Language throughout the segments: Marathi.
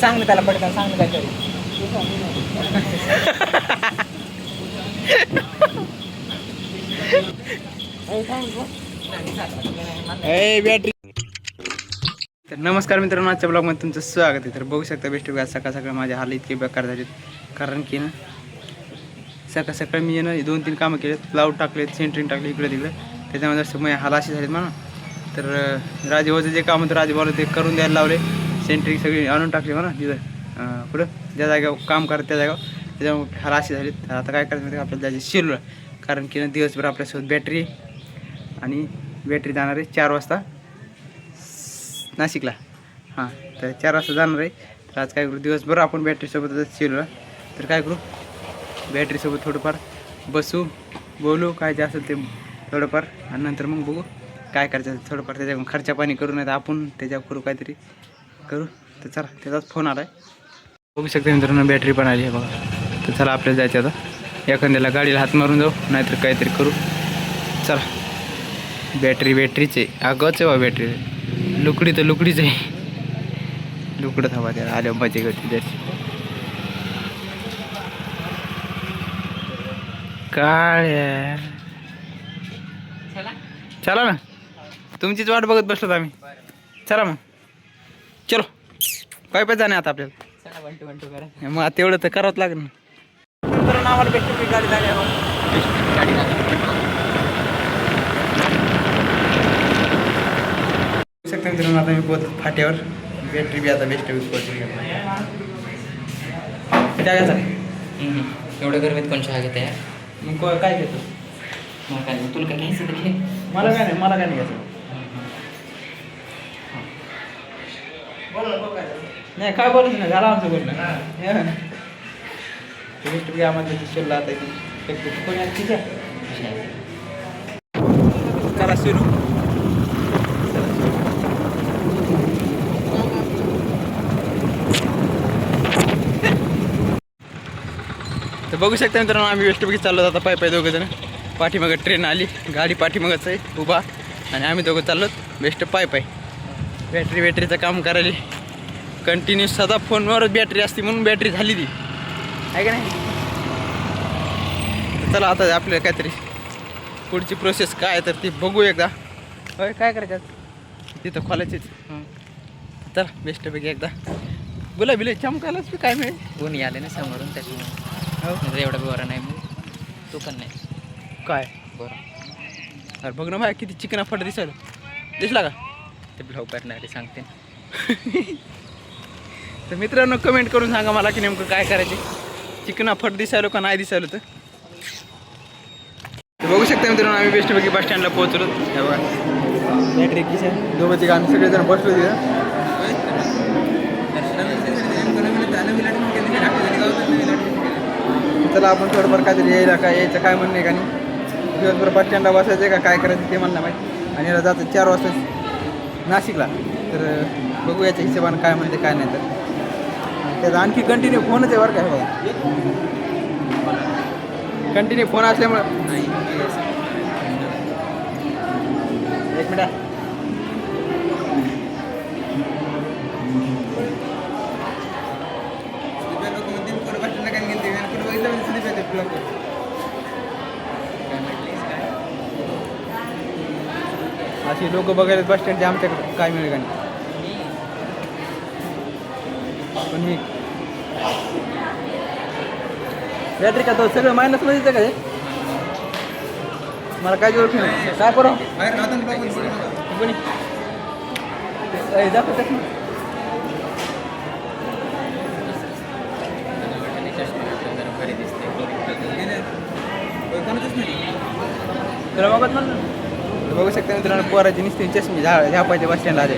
सांग ना त्याला पटकन सांग ना काय बॅटरी. तर नमस्कार मित्रांनो, आजच्या ब्लॉगमध्ये तुमचं स्वागत आहे. तर बघू शकता बेस्ट आज सकाळ सकाळ माझ्या हाल इतके बेकार झालेत, कारण की ना सकाळ सकाळी मी ना 2-3 कामं केलेत. प्लाऊड टाकलेत, सेंटरिंग टाकले इकडे तिकडे, त्याच्यामध्ये असं माझ्या हाल असे झालेत म्हणा. तर राजेभाऊचं जे काम होतं राजेभाऊला ते करून द्यायला लावले. सेंटरिंग सगळी आणून टाकली म्हणा तिथं पुढं ज्या जागेवर काम करत त्या जागेवर, त्याच्यामुळे हाल असे झालेत. तर आता काय करायचं माहिती आपल्याला जायचं शेलूला, कारण की ना दिवसभर आपल्यासोबत बॅटरी आणि बॅटरी जाणार आहे 4 वाजता नाशिकला. हां, तर 4 वाजता जाणार आहे. तर आज काय करू, दिवसभर आपण बॅटरीसोबतच शेलूला. तर काय करू, बॅटरीसोबत थोडंफार बसू, बोलू, काय जे असेल ते थोडंफार, आणि नंतर मग बघू काय करायचं थोडंफार. त्याच्याकडून खर्चा पाणी करू, नाही तर आपण त्याच्यावर करू काहीतरी करू. तर चला, त्याचाच फोन आला आहे. बघू शकता मित्रांनो, बॅटरी पण आली आहे बघा. तर चला आपल्याला जायचं आता. एखाद्याला गाडीला हात मारून जाऊ, नाहीतर काहीतरी करू. चला, बॅटरीचे अगच आहे बा, बॅटरी लुकडी तर लुकडीच आहे. लुकडं हवा त्या आल्या मजा करते त्याची. काळ्या चला ना, तुमचीच वाट बघत बसलो आम्ही. चला मग, चलो पाय पाय जाणे आता आपल्याला. मग तेवढं तर करावंच लागेल ना. आम्हाला बेस्ट गाडी झाली शकता मित्रांनो. आता मी पोहोचत फाट्यावर. बॅटरी बी आता बेस्ट पोहोचली. काय घ्यायचा एवढं गरमीत कोण चहा घेते? मग काय घेतो? मग काय तुला काय घ्यायचं तर घे. मला काय नाही घ्यायचं. नाही काय बोलायचं नाही, झालं आमचं बोलणं. बेस्ट बी आम्हाला शिरला आता कोणी आज तिथे. चला सुरू. तर बघू शकता मित्रांनो, आम्ही वेस्टपैकी चाललो आता पाय पाय दोघं जण. पाठीमागं ट्रेन आली, गाडी पाठीमागच आहे उभा, आणि आम्ही दोघं चाललो बेस्ट पाय पाय. बॅटरीचं काम करायला कंटिन्यू सदा फोनवरच बॅटरी असते, म्हणून बॅटरी झाली ती आहे का नाही. चला आता आपल्याला काहीतरी पुढची प्रोसेस काय तर ती बघू एकदा. होय काय करायचं तिथं खोलायचीच. चला बेस्टपैकी एकदा गुलाबी चमकायलाच बी काय मिळेल. ऊन आले ना समोरून, त्याच्यामुळे हो एवढा गोरा नाही मग तो पण नाही काय गोरा. अरे बघ ना, माझ्या किती चिकना फट दिसला का ते ब्लॉग करणारे सांगते. तर मित्रांनो कमेंट करून सांगा मला की नेमकं काय करायचे, चिकना फट दिसायलो का नाही दिसायलो. तर बघू शकता मित्रांनो, आम्ही बेस्टपैकी बस स्टँडला पोहोचलो. हे बघा बॅटरी किती दोघं तिघं आम्ही सगळेजण बसलो तिथं. चला आपण थोडंफार काहीतरी यायचं काय म्हणणे का नाही, दिवसभर बस स्टँडला बसायचं का काय करायचं ते म्हणणं माहीत. आणि याला जातं 4 वाजता नाशिकला. तर बघू याच्या हिशोबानं काय म्हणते काय नाही. तर त्याचा आणखी कंटिन्यू फोनच आहे बरं काय बघा, कंटिन्यू फोन असल्यामुळं. एक मिनिट, अशी लोक बघायला बस स्टँडचे आमच्याकडे काय मिळेल का नाही. पण मी बॅटरी का तो सगळं मायनसमध्ये येतं का हे, मला काय ओळख नाही. काय करू कोणी दाखवतात ना. तुला बघत म्हणलं. बघू शकता मित्रांनो, पोराची निस्ती चष्मी झापायचे बस स्टँडला आले.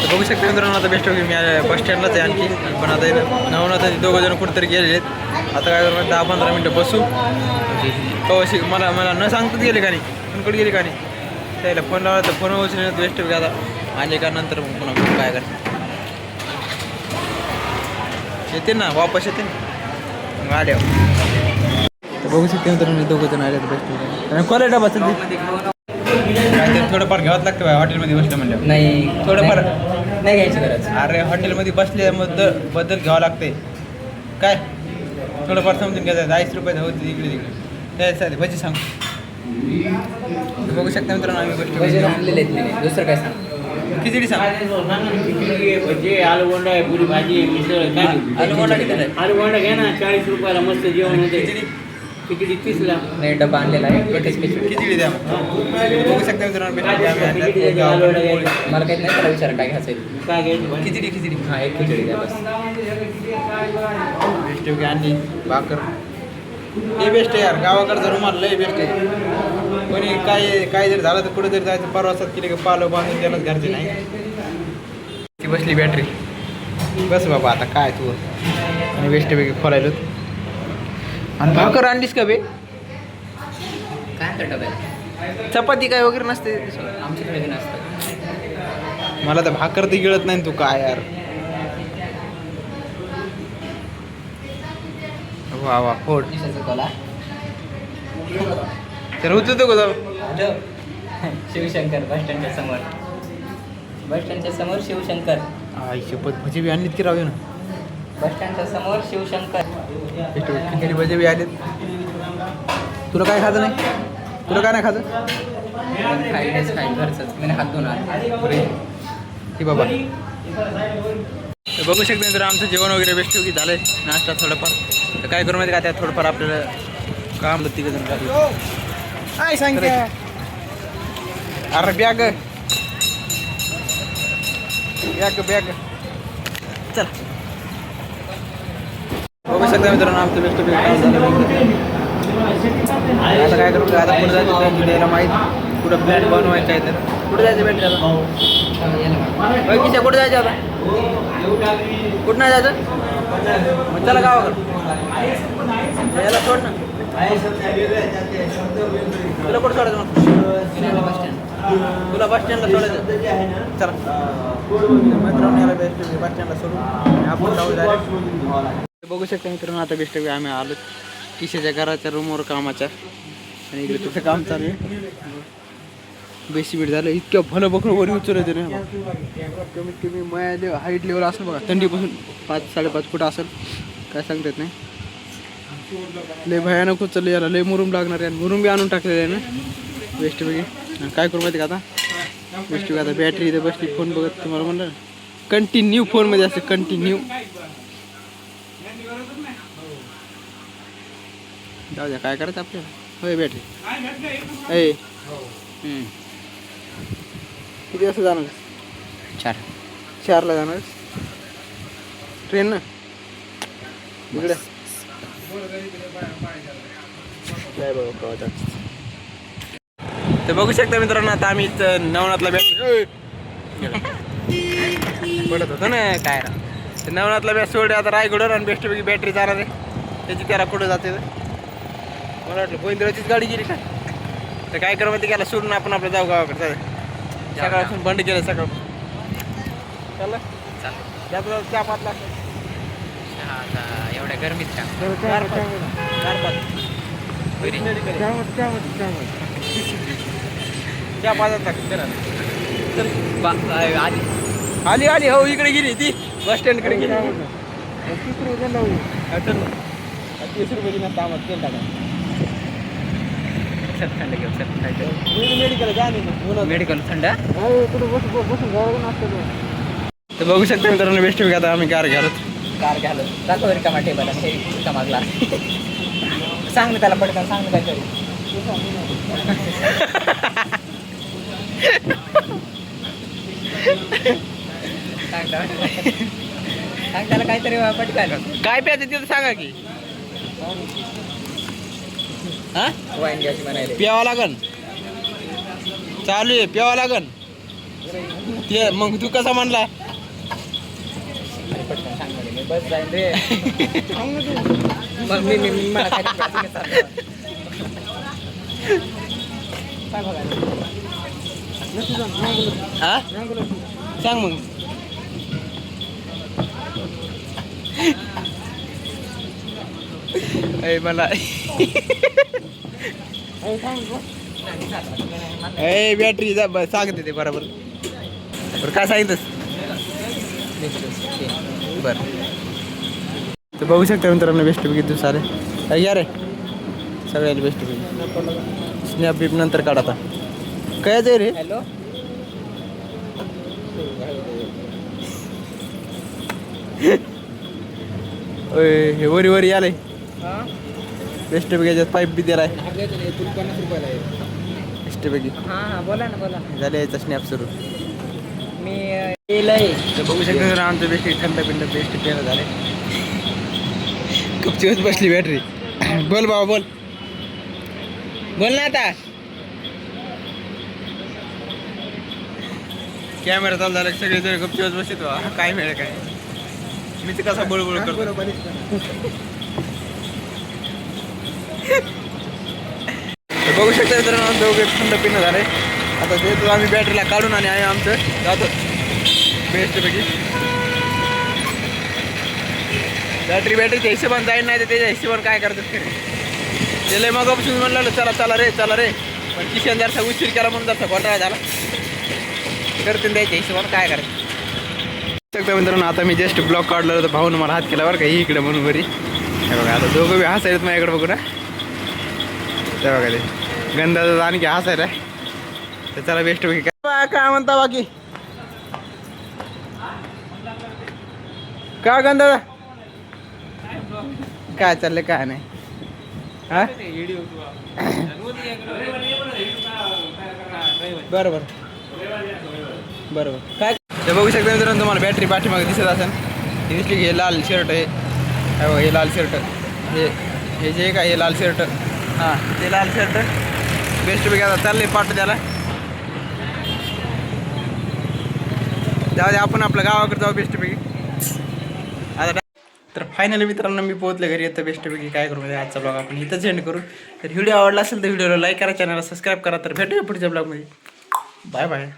तर बघू शकता मित्रांनो, आता बेस्ट मी बस स्टँडलाच आहे आणखी. पण आता नवनाथ दोघं जण कुठेतरी गेलेले आहेत. आता काय करू, 10-15 मिनटं बसू. कवशी मला न सांगताच गेले का नाही, पण कुठे गेले का नाही. त्याला फोन लावला तर फोन उचलले बेस्ट आता आले का नंतर मग पुन्हा काय करते येते ना, वापस येते ना मग आल्यावर. तर बघू शकते मित्रांनो दोघं जण आले बेस्ट कोणा डबा असेल काहीतरी थोडंफार घ्यावंच लागतं बा हॉटेलमध्ये बसलं म्हणलं नाही थोडंफार नाही घ्यायची गरज. अरे हॉटेलमध्ये बसल्याबद्दल बद्दल घ्यावं लागते काय थोडंफार समजून घ्यायचं 40 रुपयाचं होते इकडे तिकडे त्यासाठी भजी सांग बघू शकता मित्रांनो आम्ही भजी गोष्टी आणलेले आहेत मी, दुसरं काय सांग. खिचडी सांग भजे आलूगोंडा आहे पुरी भाजी मिसळ काय आलूगोंडा कितीला आहे? आलूगोंडा घ्या ना 40 रुपयाला मस्त जेवण होते खिचडी खिचडी 30ला नाही डबा आणलेला आहे पेटीस खिचडी. खिचडी द्या बघू शकता मित्रांनो बेस्ट आम्ही खिचडी द्यायची, आणल्या. आलूगोंडा घ्यायचा. मला काही नाही त्याला विचारा काय घ्यायचं आहे. काय घ्यायचं खिचडी खिचडी हां एक खिचडी द्या बस. बेस्ट की आणली भाकर हे बेस्ट आहे यार गावाकडचा रुमाल लय बेस्ट आहे कोणी काय जर झालं तर कुठे जरी जायचं परवासात केले की पालं बांधून त्यालाच घरचे नाही ती बसली बॅटरी बस बाबा आता काय तू आणि बेस्ट पैकी खोलायलो आणि भाकर आणलीस का बे काय आणतं डब्यात? चपाती काय वगैरे नसते आमच्याकडे नसतं. मला तर भाकर ती गिळत नाही तू काय यार वा वा फोड दिसायचं कोला तर उचलतो का जाऊ शिवशंकर बस स्टँडच्या समोर. बस स्टँडच्या समोर शिवशंकर. आई शपथ भजी बी आणलीत की राहू ना बस स्टँडच्या समोर शिवशंकर. खिचडी भजी बी आलेत तुला काय खायचं नाही तुला काय नाही खायचं खायलाच खाय घरचंच मी हात धुवून आले. की बाबा तर बघू शकते तर आमचं जेवण वगैरे बेस्ट की झालं आहे नाश्ता थोडंफार तर काय करू माहिती का त्यात थोडंफार आपल्याला काम तिघं जण काय सांग अरे बॅग बॅग बॅग चल बघू शकता मित्रांनो आमचं बेस्ट आता काय करू आता पुढे जायचं बॅटरी द्यायला माहीत कुठं प्लॅन बनवायचं आहे तर कुठं जायचं बॅटरीला किशा कुठं जायचं आता कुठं नाही जायचं मग चला गावाकडं याला सोड ना तुला कुठं सोडायचं मग तुला बस स्टँडला सोडायचं चला मित्रांनो याला बेस्ट बस स्टँडला सोडू आपण जाऊ जायला बघू शकता मित्रांनो आता बेस्ट आम्ही आलो किशाच्या घराच्या रूमवर कामाच्या आणि इकडे तुझं काम चालू आहे बेसी बीट झालं इतक्या भलं बकरं वरी उचलत रे कमीत कमी माया हाईट लेवल असेल बघा थंडीपासून 5-5.5 फूट असेल काय सांगता येत नाही लय भयानक उचललं याला लय मुरुम लागणार आहे मुरुम बी आणून टाकलेलं आहे ना बेस्टपैकी काय करू माहिती का आता बेस्टपैकी आता बॅटरी इथे बसली फोन बघत तुम्हाला म्हणलं कंटिन्यू फोनमध्ये असते कंटिन्यू जाऊ द्या काय करायचं आपल्याला होय बॅटरी ए किती वाजता जाणार 4ला जाणार ट्रेन ना इकडे काय बघा तर बघू शकता मित्रांनो आता आम्ही नवनाथला बॅटरी पडत होतो ना काय तर नवनाथला बॅट सोडले आता रायगडवर आणि बेस्टपैकी बॅटरी जाणार आहे त्याची त्याला कुठं जाते मला वाटलं गोविंदरावचीच गाडी गेली का तर काय करू माहिती त्याला सोडून आपण आपलं जाऊ गावाकडे सकाळपासून बंद केलं सकाळ चाललं त्यात चहा पाच आता एवढ्या गरमीत का चहा पाच लागतं आधी आली आली हो इकडे गेली ती बस स्टँडकडे गेली 30 रुपये दिना आम्हाला तेल टाका थंड घेऊ सर मेडिकल जा मेडिकल थंड. बसून तर बघू शकता मित्रांनो बेस्ट आता आम्ही कार घालत कार घालत दाखव रिकामा टेबल हे रिकामा ग्लास. सांग ना त्याला पटकन सांग ना काहीतरी. सांग त्याला काहीतरी पटकन काय प्यायचं तिथं सांगा की हा वाईन घ्यायची म्हणायला. प्यावं लागन चालू आहे प्यावं लागन ते मग तू कसा म्हणला पटकन सांग म्हणे मी बस जाईन रे. मग मी मला काय हा सांग मग ए मला ए बॅटरी सांगते ते बरोबर. बरं काय सांगितलंस? बरं तर बघू शकता मित्रांनो बेस्ट पैकी तू सारे या रे सगळ्याला बेस्ट पैकी स्नॅप बीप नंतर काढ आता. कायच आहे रे? हॅलो ओय हे वरी वरी आलंय बेस्ट पैकी याच्यात पाईप बी दिलाय तुला 50 रुपयाला आहे. बेस्ट पैकी हां बोला ना बोला. झालं याचा स्नॅप सुरू. मी केलंय. तर बघू शकता जर आमचं बेस्ट थंड पिंड बेस्ट पेन झाले. कपची होत बसली बॅटरी. बोल बाबा बोल बोल ना आता. कॅमेरा चालू झाला सगळे जण गपची होत बसत काय मिळेल काय मी ते कसा बळबळ करतो. तर बघू शकता मित्रांनो आमचं वगैरे थंड पिणं झालंय. आता देतो आम्ही बॅटरीला काढून आणि आमचं जातो बेस्टपैकी. बॅटरीच्या हिशोबाने जाईन नाही तर त्याच्या हिशोबाने काय करतात त्याला मग म्हणलं चला रे पण किशन जरसा उशीर केला म्हणून जरसा घोटाळा झाला करतील द्यायच्या हिशोबाने काय करायचं. मित्रांनो आता मी जस्ट ब्लॉक काढलं होतं भाऊन मला हात केला बरं का इकडे म्हणून बरी. हे बघा आता दोघं बी हसायला माझ्याकडे बघू ना ते बघा ते गंधाचा आणखी हसायला. तर चला बेस्ट पैकी काय म्हणता बाकी का गंधा काय चाललंय काय नाही हा बरोबर काय ते बघू शकता मित्रांनो तुम्हाला बॅटरी पाठीमागे दिसत असेल. ही दिसली की हे लाल शर्ट आहे हे लाल शर्ट हे जे काय हे लाल शर्ट हां ते लाल शर्ट बेस्ट पैकी आता चाललंय पाठ त्याला. जाऊ दे आपण आपल्या गावाकडे जाऊ बेस्टपैकी. आता तर फायनली मित्रांनो मी पोहोचले घरी येतं बेस्टपैकी. काय करू म्हणजे आजचा ब्लॉग आपण इथंच एंड करू. तर व्हिडिओ आवडला असेल तर व्हिडिओला लाईक करा चॅनलला सबस्क्राईब करा. तर भेटूया पुढच्या ब्लॉगमध्ये. Bye bye.